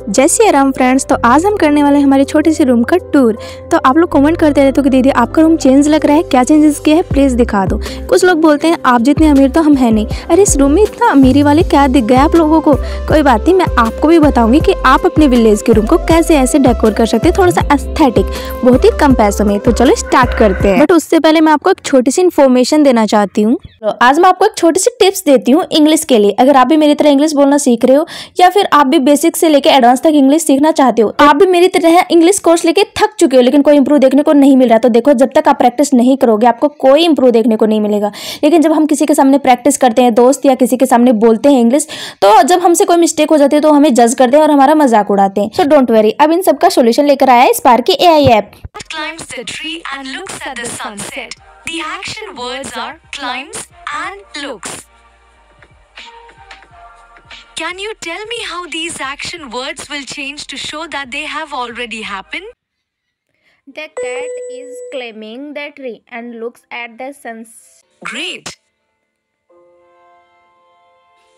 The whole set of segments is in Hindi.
जय श्री राम फ्रेंड्स। तो आज हम करने वाले हैं हमारे छोटे से रूम का टूर। तो आप लोग कमेंट करते रहते हो कि दीदी आपका रूम चेंज लग रहा है, क्या चेंजेस किया है प्लीज़ दिखा दो। कुछ लोग बोलते हैं आप जितने अमीर तो हम है नहीं। अरे इस रूम में इतना अमीरी वाले क्या दिख गए आप लोगों को। कोई बात नहीं, मैं आपको भी बताऊंगी कि आप अपने विलेज के रूम को कैसे ऐसे डेकोर कर सकते हैं, थोड़ा सा एस्थेटिक, बहुत ही कम पैसों में। तो चलो स्टार्ट करते हैं। बट उससे पहले मैं आपको एक छोटी सी इन्फॉर्मेशन देना चाहती हूँ। तो आज मैं आपको एक छोटी सी टिप्स देती हूँ इंग्लिश के लिए। अगर आप भी मेरी तरह इंग्लिश बोलना सीख रहे हो या फिर आप भी बेसिक से लेकर एडवांस तक इंग्लिश सीखना चाहते हो, आप भी मेरी तरह इंग्लिश कोर्स लेके थक चुके हो लेकिन कोई इंप्रूव देखने को नहीं मिल रहा, तो देखो जब तक आप प्रैक्टिस नहीं करोगे आपको कोई इंप्रूव देखने को नहीं मिलेगा। लेकिन जब हम किसी के सामने प्रैक्टिस करते हैं, दोस्त या किसी के सामने बोलते हैं इंग्लिश, तो जब हमसे कोई मिस्टेक हो जाती है तो हमें जज करते हैं और हमारा मजाक उड़ाते हैं। सो डोंट वरी, अब इन सबका सोल्यूशन लेकर आया है Sparky AI app. Climbs the tree and looks at the sunset. The action words are climbs and looks. Can you tell me how these action words will change to show that they have already happened? The cat is climbing the tree and looks at the sunset. Great!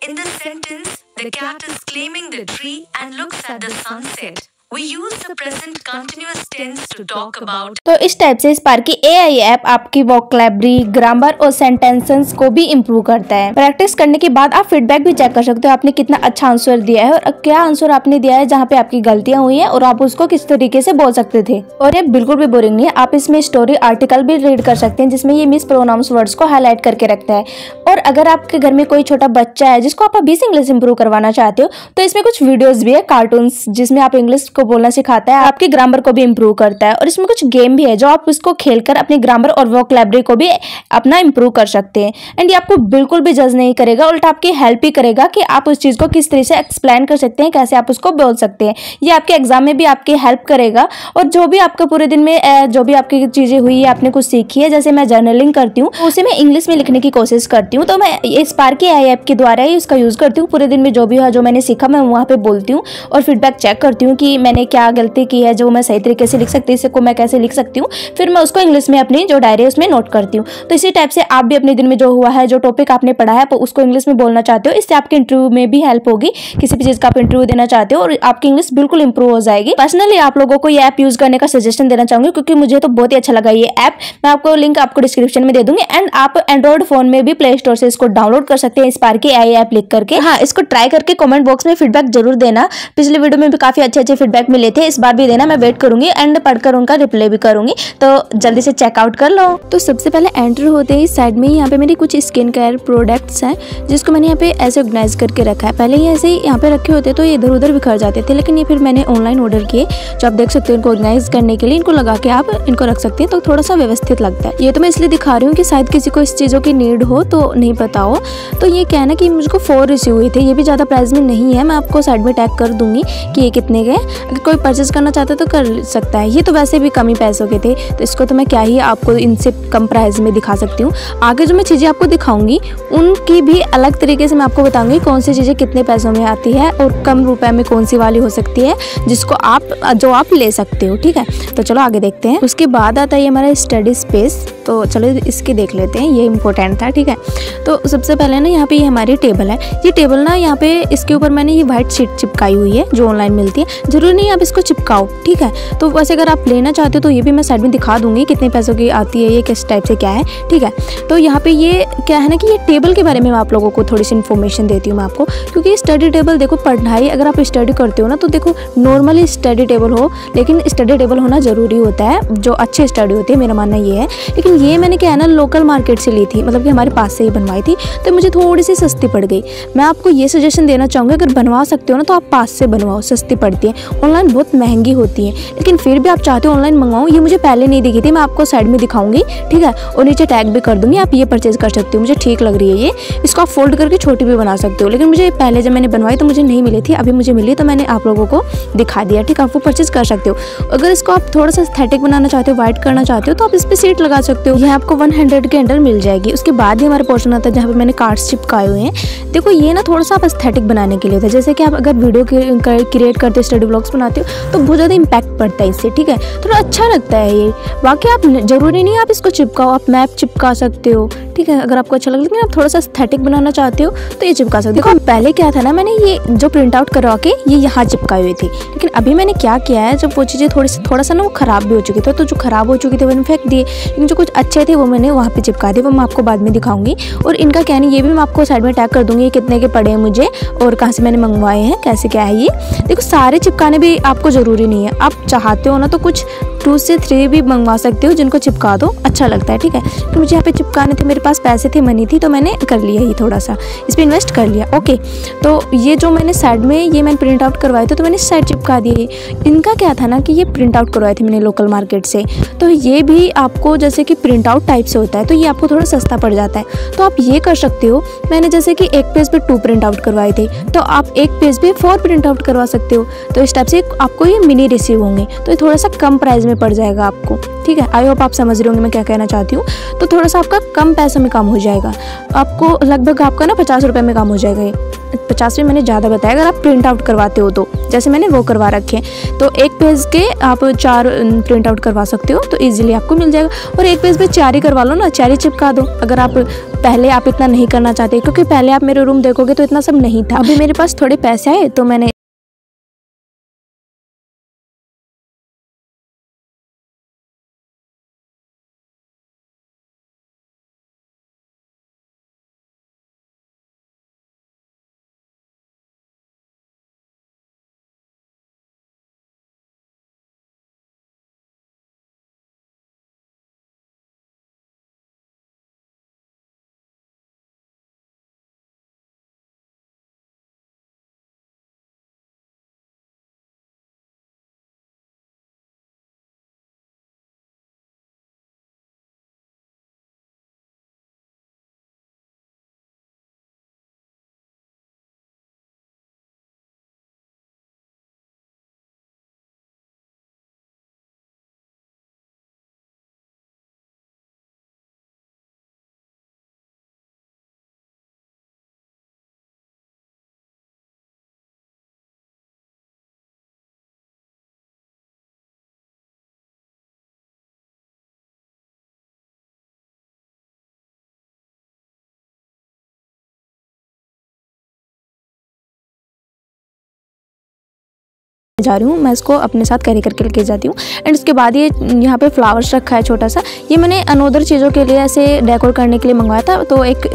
In the sentence, the cat is climbing the tree and looks at the sunset, we use the present continuous tense to talk about. तो इस टाइप से स्पार्की AI ऐप आपकी वोकैबुलरी, ग्रामर और सेंटेंसेस को भी इम्प्रूव करता है। प्रैक्टिस करने के बाद आप फीडबैक भी चेक कर सकते हो आपने कितना अच्छा आंसर दिया है और क्या आंसर आपने दिया है जहाँ पे आपकी गलतियां हुई हैं और आप उसको किस तरीके से बोल सकते थे। और ये बिल्कुल भी बोरिंग नहीं है, आप इसमें स्टोरी आर्टिकल भी रीड कर सकते हैं जिसमें ये मिस प्रोनाउंस वर्ड्स को हाईलाइट करके रखता है। और अगर आपके घर में कोई छोटा बच्चा है जिसको आप अभी से इंग्लिश इंप्रूव करवाना चाहते हो तो इसमें कुछ वीडियोस भी है, कार्टून्स, जिसमें आप इंग्लिश को बोलना सिखाता है, आपकी ग्रामर को भी इम्प्रूव करता है। और इसमें कुछ गेम भी है जो आप उसको खेलकर अपनी ग्रामर और वोकैबुलरी को भी अपना इम्प्रूव कर सकते हैं। एंड ये आपको बिल्कुल भी जज नहीं करेगा, उल्टा आपकी हेल्प ही करेगा कि आप उस चीज़ को किस तरह से एक्सप्लेन कर सकते हैं, कैसे आप उसको बोल सकते हैं। ये आपके एग्जाम में भी आपकी हेल्प करेगा। और जो भी आपका पूरे दिन में जो भी आपकी चीज़ें हुई है, आपने कुछ सीखी है, जैसे मैं जर्नलिंग करती हूँ तो उसे मैं इंग्लिश में लिखने की कोशिश करती हूँ। तो मैं ये स्पार्की AI ऐप के द्वारा ही उसका यूज़ करती हूँ। पूरे दिन में जो भी है, जो मैंने सीखा, मैं वहाँ पे बोलती हूँ और फीडबैक चेक करती हूँ कि मैंने क्या गलती की है जो मैं सही तरीके से लिख सकती हूँ, इसको मैं कैसे लिख सकती हूँ। फिर मैं उसको इंग्लिश में अपनी जो डायरी है उसमें नोट करती हूँ। तो इसी टाइप से आप भी अपने दिन में जो हुआ है, जो टॉपिक आपने पढ़ा है, तो उसको इंग्लिश में बोलना चाहते हो, इससे आपके इंटरव्यू में भी हेल्प होगी। किसी भी चीज़ का आप इंटरव्यू देना चाहते हो और आपकी इंग्लिश बिल्कुल इंप्रूव हो जाएगी। पर्सनली आप लोगों को ये ऐप यूज़ करने का सजेशन देना चाहूँगी क्योंकि मुझे तो बहुत ही अच्छा लगा ये ऐप। मैं आपको लिंक आपको डिस्क्रिप्शन में दे दूंगी। एंड आप एंड्रॉइड फोन में भी प्ले स्टोर से इसको डाउनलोड कर सकते हैं स्पार्की AI ऐप लिख करके। हाँ, इसको ट्राई करके कमेंट बॉक्स में फीडबैक जरूर देना। पिछले वीडियो में भी काफी अच्छे फीडबैक मिले थे, इस बार भी देना, मैं वेट करूंगी एंड पढ़कर उनका रिप्लाई भी करूंगी। तो जल्दी से चेकआउट कर लो। तो सबसे पहले एंटर होते ही साइड में यहाँ पे मेरी कुछ स्किन केयर प्रोडक्ट्स हैं जिसको मैंने यहाँ पे ऐसे ऑर्गेनाइज करके रखा है। पहले ये ऐसे ही यहाँ पे रखे होते तो ये इधर उधर बिखर जाते थे, लेकिन ये फिर मैंने ऑनलाइन ऑर्डर किए जो आप देख सकते हो। इनको ऑर्गेनाइज करने के लिए इनको लगा के आप इनको रख सकते हैं तो थोड़ा सा व्यवस्थित लगता है। ये तो मैं इसलिए दिखा रही हूँ कि शायद किसी को इस चीज़ों की नीड हो तो नहीं पता हो। तो ये क्या है ना कि मुझको 4 रिसीव हुए थे, ये भी ज़्यादा प्राइस में नहीं है। मैं आपको साइड में टैग कर दूंगी कि ये कितने के। अगर कोई परचेज करना चाहता है तो कर सकता है। ये तो वैसे भी कम ही पैसों के थे तो इसको तो मैं क्या ही आपको इनसे कम प्राइस में दिखा सकती हूँ। आगे जो मैं चीज़ें आपको दिखाऊंगी उनकी भी अलग तरीके से मैं आपको बताऊंगी कौन सी चीज़ें कितने पैसों में आती है और कम रुपए में कौन सी वाली हो सकती है जिसको आप ले सकते हो। ठीक है, तो चलो आगे देखते हैं। उसके बाद आता है हमारा स्टडी स्पेस। तो चलो इसके देख लेते हैं, ये इंपॉर्टेंट था। ठीक है, तो सबसे पहले ना यहाँ पे ये हमारी टेबल है। ये टेबल ना यहाँ पे इसके ऊपर मैंने ये व्हाइट शीट चिपकाई हुई है जो ऑनलाइन मिलती है। जरूरी नहीं आप इसको चिपकाओ, ठीक है। तो वैसे अगर आप लेना चाहते हो तो ये भी मैं साइड में दिखा दूंगी कितने पैसों की आती है, ये किस टाइप से क्या है। ठीक है, तो यहाँ पे ये क्या है ना कि ये टेबल के बारे में मैं आप लोगों को थोड़ी सी इन्फॉर्मेशन देती हूँ मैं आपको, क्योंकि स्टडी टेबल देखो, पढ़ाई अगर आप स्टडी करते हो ना तो देखो नॉर्मली स्टडी टेबल हो, लेकिन स्टडी टेबल होना जरूरी होता है जो अच्छी स्टडी होती है, मेरा मानना ये है। लेकिन ये मैंने क्या है ना लोकल मार्केट से ली थी, मतलब कि हमारे पास से ही बनवाई थी, तो मुझे थोड़ी सी सस्ती पड़ गई। मैं आपको ये सजेशन देना चाहूँगी अगर बनवा सकते हो ना तो आप पास से बनवाओ, सस्ती पड़ती है। ऑनलाइन बहुत महंगी होती है, लेकिन फिर भी आप चाहते हो ऑनलाइन मंगवाओ। ये मुझे पहले नहीं दिखी थी, मैं आपको साइड में दिखाऊंगी, ठीक है, और नीचे टैग भी कर दूंगी, आप ये परचेज कर सकते हो। मुझे ठीक लग रही है ये, इसको आप फोल्ड करके छोटी भी बना सकते हो। लेकिन मुझे पहले जब मैंने बनवाई तो मुझे नहीं मिली थी, अभी मुझे मिली तो मैंने आप लोगों को दिखा दिया। ठीक है, आप वो परचेज कर सकते हो। अगर इसको आप थोड़ा सा एस्थेटिक बनाना चाहते हो, व्हाइट करना चाहते हो, तो आप इस पर सीट लगा सकते हो। ये आपको 100 के अंडर मिल जाएगी। उसके बाद ही हमारा पोर्शन आता है जहाँ पे मैंने कार्ड्स चिपकाए हुए हैं। देखो ये ना थोड़ा सा आप एस्थेटिक बनाने के लिए होता है। जैसे कि आप अगर वीडियो क्रिएट करते हो स्टडी ब्लॉग्स बनाते हो तो बहुत ज़्यादा इम्पैक्ट पड़ता है इससे, ठीक है। थोड़ा अच्छा लगता है ये। बाकी आप ज़रूरी नहीं आप इसको चिपकाओ, आप मैप चिपका सकते हो, ठीक है, अगर आपको अच्छा लगे। लेकिन आप थोड़ा सा एस्थेटिक बनाना चाहते हो तो ये चिपका सकते हो। देखो पहले क्या था ना, मैंने ये जो प्रिंट आउट करवा के ये यहाँ चिपकाए हुए थे, लेकिन अभी मैंने क्या किया है, जब वो चीज़ें थोड़ा सा ना वो ख़राब भी हो चुकी थी, तो जो ख़राब हो चुकी थी मैंने फेंक दिए, लेकिन जो कुछ अच्छे थे वो मैंने वहाँ पे चिपका दिए। वो मैं आपको बाद में दिखाऊंगी। और इनका क्या नहीं, ये भी मैं आपको साइड में टैग कर दूँगी, ये कितने के पड़े हैं मुझे और कहाँ से मैंने मंगवाए हैं, कैसे क्या है ये। देखो सारे चिपकाने भी आपको ज़रूरी नहीं है, आप चाहते हो ना तो कुछ 2 से 3 भी मंगवा सकते हो जिनको चिपका दो, अच्छा लगता है, ठीक है। तो मुझे यहाँ पे चिपकाने थे, मेरे पास पैसे थे, मनी थी, तो मैंने कर लिया ये थोड़ा सा इस पर इन्वेस्ट कर लिया। ओके, तो ये जो मैंने साइड में ये मैंने प्रिंट आउट करवाए थे तो मैंने साइड चिपका दिए। इनका क्या था ना कि ये प्रिंट आउट करवाए थे मैंने लोकल मार्केट से, तो ये भी आपको जैसे कि प्रिंट आउट टाइप से होता है तो ये आपको थोड़ा सस्ता पड़ जाता है। तो आप ये कर सकते हो, मैंने जैसे कि एक पेज पे 2 प्रिंट आउट करवाए थे, तो आप एक पेज पे 4 प्रिंट आउट करवा सकते हो। तो इस टाइप से आपको ये मिनी रिसीव होंगे, तो ये थोड़ा सा कम प्राइस में पड़ जाएगा आपको, ठीक है। आई होप आप समझ रहे होंगे मैं क्या कहना चाहती हूँ। तो थोड़ा सा आपका कम पैसों में काम हो जाएगा, आपको लगभग आपका ना 50 रुपये में काम हो जाएगा। ये 50 में मैंने ज़्यादा बताया, अगर आप प्रिंट आउट करवाते हो तो जैसे मैंने वो करवा रखे, तो एक पेज के आप 4 प्रिंट आउट करवा सकते हो, तो ईजिली आपको मिल जाएगा। और एक पेज पे 4 ही करवा लो ना, 4 ही चिपका दो। अगर आप पहले आप इतना नहीं करना चाहते, क्योंकि पहले आप मेरे रूम देखोगे तो इतना सब नहीं था, अभी मेरे पास थोड़े पैसे आए तो मैंने जा रही हूँ, मैं इसको अपने साथ कैरी करके लेके जाती हूँ। एंड उसके बाद ये यहाँ पे फ्लावर्स रखा है छोटा सा, ये मैंने अनोदर चीज़ों के लिए ऐसे डेकोर करने के लिए मंगवाया था, तो एक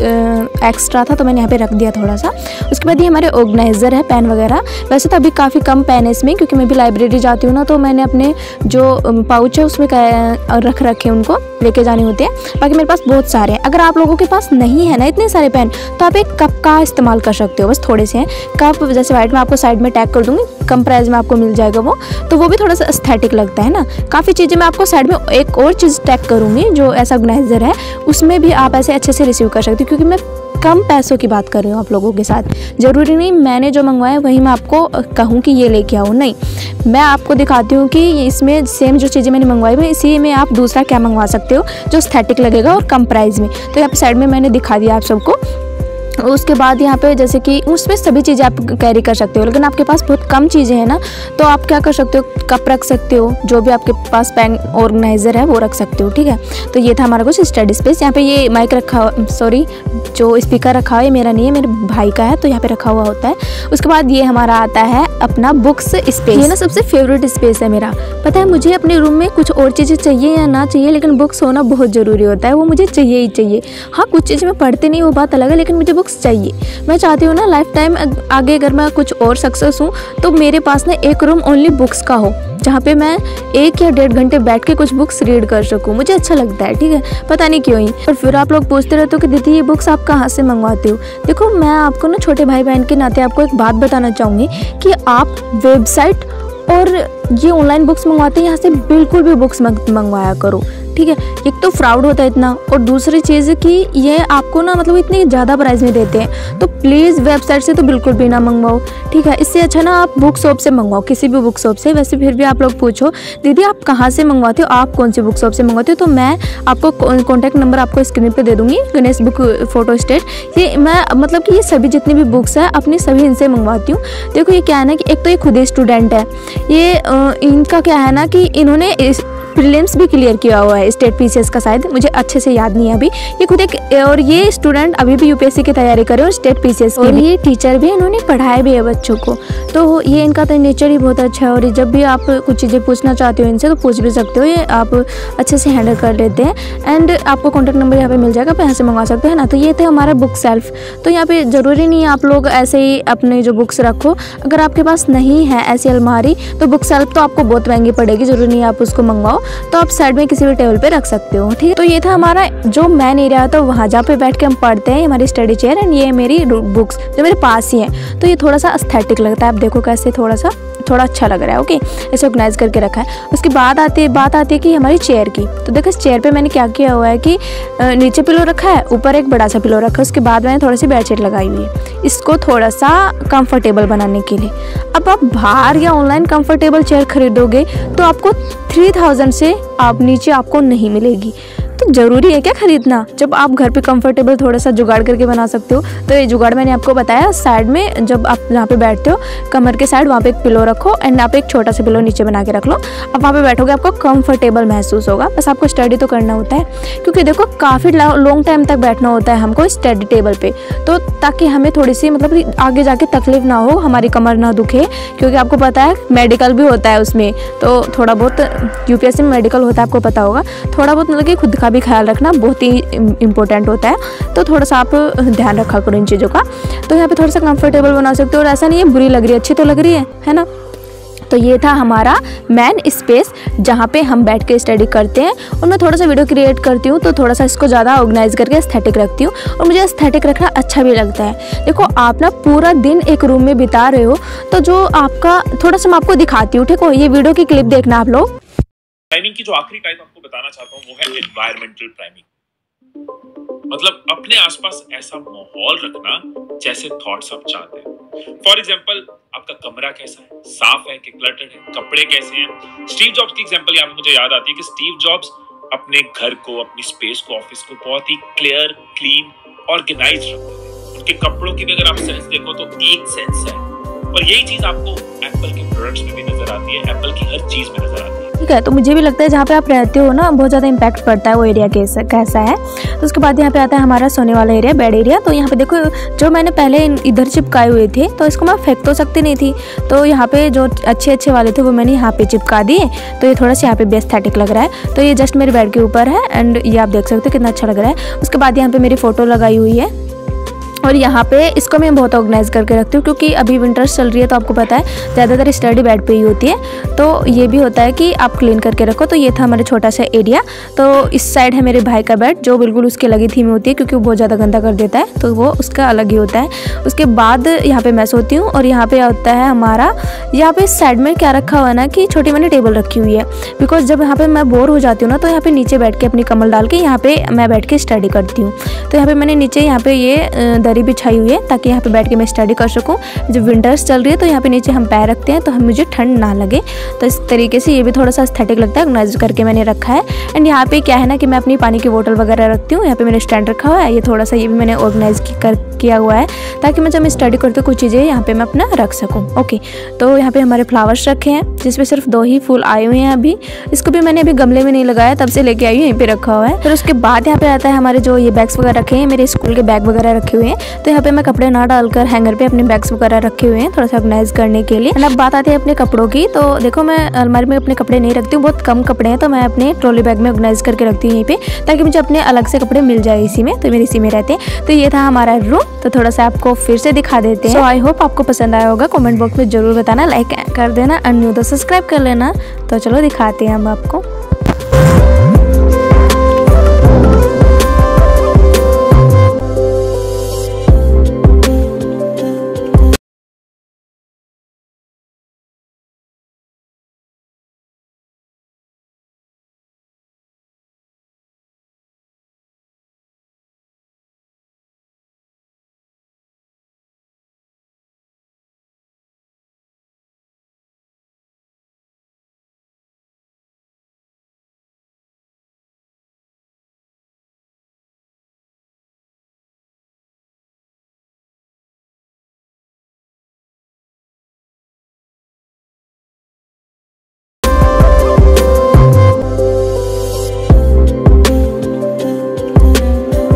एक्स्ट्रा था तो मैंने यहाँ पे रख दिया थोड़ा सा। उसके बाद ये हमारे ऑर्गेनाइज़र है, पेन वगैरह। वैसे तो अभी काफ़ी कम पेन है इसमें, क्योंकि मैं भी लाइब्रेरी जाती हूँ ना, तो मैंने अपने जो पाउच है उसमें रख रखे उनको लेके जाने होते हैं। बाकी मेरे पास बहुत सारे हैं। अगर आप लोगों के पास नहीं है ना इतने सारे पेन, तो आप एक कप का इस्तेमाल कर सकते हो, बस थोड़े से हैं कप, जैसे वाइट में आपको साइड में टैग कर दूँगी, कम प्राइस में आपको मिल जाएगा वो, तो वो भी थोड़ा सा एस्थेटिक लगता है ना। काफ़ी चीज़ें मैं आपको साइड में एक और चीज़ टैग करूँगी जो ऐसा ऑर्गेनाइजर है, उसमें भी आप ऐसे अच्छे से रिसीव कर सकते हो, क्योंकि मैं कम पैसों की बात कर रही हूँ आप लोगों के साथ। ज़रूरी नहीं मैंने जो मंगवाया वही मैं आपको कहूँ कि ये लेके आओ, नहीं, मैं आपको दिखाती हूँ कि इसमें सेम जो चीज़ें मैंने मंगवाई हुई इसी में आप दूसरा क्या मंगवा सकते हो जो एस्थेटिक लगेगा और कम प्राइस में। तो यहाँ पे साइड में मैंने दिखा दिया आप सबको। उसके बाद यहाँ पे जैसे कि उसमें सभी चीज़ें आप कैरी कर सकते हो, लेकिन आपके पास बहुत कम चीज़ें हैं ना, तो आप क्या कर सकते हो, कप रख सकते हो, जो भी आपके पास पेन ऑर्गेनाइजर है वो रख सकते हो, ठीक है। तो ये था हमारा कुछ स्टडी स्पेस। यहाँ पे ये माइक रखा, सॉरी जो स्पीकर रखा हुआ है मेरा नहीं है, मेरे भाई का है, तो यहाँ पे रखा हुआ होता है। उसके बाद ये हमारा आता है अपना बुक्स स्पेस। ये ना सबसे फेवरेट स्पेस है मेरा। पता है मुझे अपने रूम में कुछ और चीज़ें चाहिए या ना चाहिए, लेकिन बुक्स होना बहुत ज़रूरी होता है, वो मुझे चाहिए ही चाहिए। हाँ कुछ चीज़ें मैं पढ़ती नहीं, वो बात अलग है, लेकिन मुझे बुक्स चाहिए। मैं चाहती हूँ ना लाइफ टाइम आगे अगर मैं कुछ और सक्सेस हूँ तो मेरे पास ना एक रूम ओनली बुक्स का हो, जहाँ पे मैं 1 या 1.5 घंटे बैठ के कुछ बुक्स रीड कर सकूँ। मुझे अच्छा लगता है, ठीक है, पता नहीं क्यों ही। और फिर आप लोग पूछते रहते हो कि दीदी ये बुक्स आप कहाँ से मंगवाते हो। देखो मैं आपको ना छोटे भाई बहन के नाते आपको एक बात बताना चाहूँगी कि आप वेबसाइट और ये ऑनलाइन बुक्स मंगवाते हैं, यहाँ से बिल्कुल भी बुक्स मत मंगवाया करो। ठीक है। एक तो फ्रॉड होता है इतना, और दूसरी चीज़ कि ये आपको ना मतलब इतनी ज़्यादा प्राइस में देते हैं, तो प्लीज़ वेबसाइट से तो बिल्कुल भी ना मंगवाओ, ठीक है। इससे अच्छा ना आप बुक शॉप से मंगवाओ, किसी भी बुक शॉप से। वैसे फिर भी आप लोग पूछो दीदी आप कहाँ से मंगवाते हो, आप कौन सी बुक शॉप से मंगवाते हो, तो मैं आपको कॉन्टैक्ट नंबर आपको स्क्रीन पे दे दूँगी, गणेश बुक फोटो स्टेट। ये मैं मतलब कि ये सभी जितनी भी बुक्स है अपनी सभी इनसे मंगवाती हूँ। देखो ये क्या है ना कि एक तो ये खुद ही स्टूडेंट है, ये इनका क्या है ना कि इन्होंने प्रीलिम्स भी क्लियर किया हुआ है स्टेट पीसीएस का, शायद मुझे अच्छे से याद नहीं है अभी। ये खुद एक, और ये स्टूडेंट अभी भी यूपीएससी की तैयारी कर रहे हो स्टेट पीसीएस की, और ये टीचर भी, इन्होंने पढ़ाया भी है बच्चों को। तो ये इनका तो नेचर ही बहुत अच्छा है, और जब भी आप कुछ चीज़ें पूछना चाहते हो इनसे तो पूछ भी सकते हो, ये आप अच्छे से हैंडल कर लेते हैं। एंड आपको कॉन्टैक्ट नंबर यहाँ पे मिल जाएगा, आप यहाँ से मंगवा सकते हैं ना। तो ये थे हमारा बुक सेल्फ। तो यहाँ पे ज़रूरी नहीं है आप लोग ऐसे ही अपने जो बुक्स रखो, अगर आपके पास नहीं है ऐसी अलमारी तो बुक सेल्फ तो आपको बहुत महंगी पड़ेगी, जरूरी नहीं है आप उसको मंगवाओ, तो आप साइड में किसी भी टेबल पे रख सकते हो, ठीक है। तो ये था हमारा जो मेन एरिया, तो वहाँ जहाँ पे बैठ के हम पढ़ते हैं, हमारी स्टडी चेयर, एंड ये मेरी बुक्स जो मेरे पास ही है। तो ये थोड़ा सा एस्थेटिक लगता है, आप देखो कैसे थोड़ा अच्छा लग रहा है, ओके। ऐसे ऑर्गेनाइज करके रखा है। उसके बाद बात आती है कि हमारी चेयर की। तो देखो इस चेयर पे मैंने क्या किया हुआ है कि नीचे पिलो रखा है, ऊपर एक बड़ा सा पिलो रखा है, उसके बाद मैंने थोड़ी सी बेडशीट लगाई हुई है इसको थोड़ा सा कंफर्टेबल बनाने के लिए। अब आप बाहर या ऑनलाइन कंफर्टेबल चेयर खरीदोगे तो आपको 3000 से आप नीचे आपको नहीं मिलेगी। तो ज़रूरी है क्या खरीदना, जब आप घर पे कंफर्टेबल थोड़ा सा जुगाड़ करके बना सकते हो। तो ये जुगाड़ मैंने आपको बताया, साइड में जब आप जहाँ पे बैठते हो कमर के साइड वहाँ पे एक पिलो रखो, एंड आप एक छोटा सा पिलो नीचे बना के रख लो। अब वहाँ पे बैठोगे आपको कंफर्टेबल महसूस होगा। बस आपको स्टडी तो करना होता है, क्योंकि देखो काफ़ी लॉन्ग टाइम तक बैठना होता है हमको स्टडी टेबल पे, तो ताकि हमें थोड़ी सी मतलब आगे जाके तकलीफ ना हो, हमारी कमर ना दुखे, क्योंकि आपको पता है मेडिकल भी होता है उसमें, तो थोड़ा बहुत यूपीएससी में मेडिकल होता है, आपको पता होगा। थोड़ा बहुत मतलब कि खुद का भी ख्याल रखना बहुत ही इम्पोर्टेंट होता है, तो थोड़ा सा आप ध्यान रखा करो इन चीज़ों का। तो यहाँ पे थोड़ा सा कंफर्टेबल बना सकते हो, और ऐसा नहीं है बुरी लग रही है, अच्छी तो लग रही है ना। तो ये था हमारा मेन स्पेस जहाँ पे हम बैठ के स्टडी करते हैं, और मैं थोड़ा सा वीडियो क्रिएट करती हूँ तो थोड़ा सा इसको ज़्यादा ऑर्गेनाइज करके एस्थेटिक रखती हूँ, और मुझे एस्थेटिक रखना अच्छा भी लगता है। देखो आप ना पूरा दिन एक रूम में बिता रहे हो, तो जो आपका थोड़ा सा मैं आपको दिखाती हूँ, ठीक हो, ये वीडियो की क्लिप देखना आप लोग। प्राइमिंग की जो आखिरी टाइप आपको बताना चाहता हूँ वो है एनवायरमेंटल प्राइमिंग। मतलब अपने आसपास ऐसा माहौल रखना जैसे थॉट्स आप चाहते हैं। फॉर एग्जांपल आपका कमरा कैसा है, साफ है कि क्लटर्ड है, कपड़े कैसे हैं। स्टीव जॉब्स की एग्जांपल यहाँ पे मुझे याद आती है कि स्टीव जॉब्स अपने घर को, अपनी स्पेस को, ऑफिस को बहुत ही क्लियर, क्लीन, ऑर्गेनाइज रखते थे। उनके कपड़ों की भी अगर आप सेंस देखो तो एक सेंस है, और यही चीज आपको एप्पल के प्रोडक्ट्स में भी नजर आती है, एप्पल की हर चीज में नजर आती है, ठीक है। तो मुझे भी लगता है जहाँ पे आप रहते हो ना बहुत ज़्यादा इम्पैक्ट पड़ता है वो एरिया कैसा है। तो उसके बाद यहाँ पे आता है हमारा सोने वाला एरिया, बेड एरिया। तो यहाँ पे देखो जो मैंने पहले इधर चिपकाए हुए थे, तो इसको मैं फेंक तो सकती नहीं थी, तो यहाँ पे जो अच्छे वाले थे वो मैंने यहाँ पे चिपका दिए। तो ये थोड़ा सा यहाँ पे भी एस्थेटिक लग रहा है। तो ये जस्ट मेरे बेड के ऊपर है, एंड ये आप देख सकते हो कितना अच्छा लग रहा है। उसके बाद यहाँ पे मेरी फोटो लगाई हुई है, और यहाँ पे इसको मैं बहुत ऑर्गेनाइज करके रखती हूँ, क्योंकि अभी विंटर्स चल रही है तो आपको पता है ज़्यादातर स्टडी बेड पे ही होती है, तो ये भी होता है कि आप क्लीन करके रखो। तो ये था हमारा छोटा सा एरिया। तो इस साइड है मेरे भाई का बेड, जो बिल्कुल उसके अलग ही थीम होती है, क्योंकि वो बहुत ज़्यादा गंदा कर देता है, तो वो उसका अलग ही होता है। उसके बाद यहाँ पे मैं सोती हूँ, और यहाँ पे होता है हमारा, यहाँ पे साइड में क्या रखा हुआ है ना कि छोटी मैंने टेबल रखी हुई है, बिकॉज जब यहाँ पे मैं बोर हो जाती हूँ ना, तो यहाँ पे नीचे बैठ के अपनी कमल डाल के यहाँ पे मैं बैठ के स्टडी करती हूँ। तो यहाँ पे मैंने नीचे यहाँ पे ये दरी बिछाई हुई है, ताकि यहाँ पे बैठ के मैं स्टडी कर सकूँ। जब विंटर्स चल रही है तो यहाँ पे नीचे हम पैर रखते हैं, तो हम मुझे ठंड ना लगे। तो इस तरीके से ये भी थोड़ा सा एस्थेटिक लगता है, ऑर्गेनाइज करके मैंने रखा है। एंड यहाँ पे क्या है ना कि मैं अपनी पानी की बोतल वगैरह रखती हूँ। यहाँ पे मैंने स्टैंड रखा हुआ है, ये थोड़ा सा ये भी मैंने ऑर्गेनाइज किया हुआ है, ताकि मैं जब मैं स्टडी करती हूँ कुछ चीज़ें यहाँ पे मैं अपना रख सकूँ। ओके, तो यहाँ पे हमारे फ्लावर्स रखे हैं, जिसपे सिर्फ 2 ही फूल आए हुए हैं अभी। इसको भी मैंने अभी गमले में नहीं लगाया, तब से लेके आई हूँ, यहीं पे रखा हुआ है। फिर उसके बाद यहाँ पे आता है हमारे जो ये बैग्स वगैरह रखे हैं, मेरे स्कूल के बैग वगैरह रखे हुए हैं। तो यहाँ पे मैं कपड़े ना डालकर हैंगर पे अपने बैग्स वगैरह रखे हुए हैं, थोड़ा सा ऑर्गेनाइज करने के लिए। अब बात आती है अपने कपड़ों की। तो देखो मैं अलमारी में अपने कपड़े नहीं रखती हूँ, बहुत कम कपड़े हैं, तो मैं अपने ट्रॉली बैग में ऑर्गेनाइज करके रखती हूँ यहीं पे, ताकि मुझे अपने अलग से कपड़े मिल जाए इसी में। तो मेरे इसी में रहते हैं। तो ये था हमारा रूम। तो थोड़ा सा आपको फिर से दिखा देते हैं। सो आई होप आपको पसंद आया होगा। कमेंट बॉक्स में जरूर बताना, लाइक कर देना, अन्यू तो सब्सक्राइब कर लेना। तो चलो दिखाते हैं हम आपको।